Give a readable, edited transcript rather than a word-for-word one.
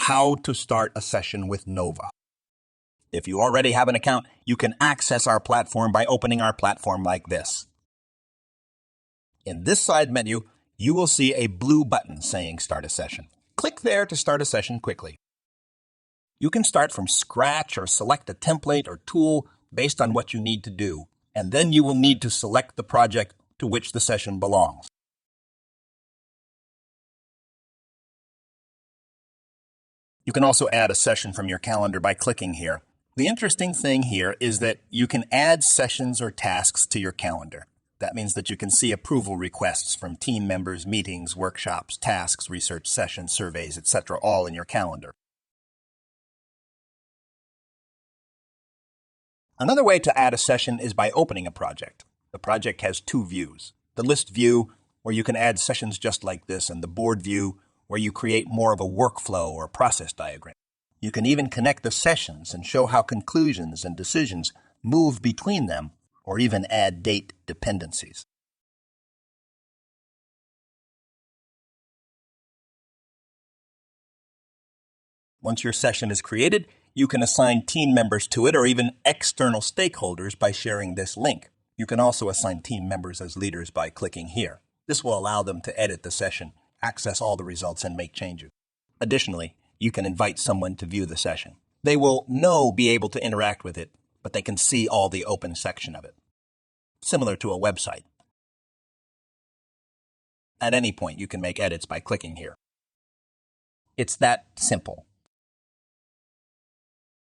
how to start a session with Nova. If you already have an account, you can access our platform by opening our platform like this. In this side menu, you will see a blue button saying Start a Session. Click there to start a session quickly. You can start from scratch or select a template or tool based on what you need to do, and then you will need to select the project to which the session belongs. You can also add a session from your calendar by clicking here. The interesting thing here is that you can add sessions or tasks to your calendar. That means that you can see approval requests from team members, meetings, workshops, tasks, research sessions, surveys, etc., all in your calendar. Another way to add a session is by opening a project. The project has two views. The list view, where you can add sessions just like this, and the board view, where you create more of a workflow or process diagram. You can even connect the sessions and show how conclusions and decisions move between them, or even add date dependencies. Once your session is created, you can assign team members to it or even external stakeholders by sharing this link. You can also assign team members as leaders by clicking here. This will allow them to edit the session, access all the results, and make changes. Additionally, you can invite someone to view the session. They will be able to interact with it, but they can see all the open section of it. Similar to a website. At any point, you can make edits by clicking here. It's that simple.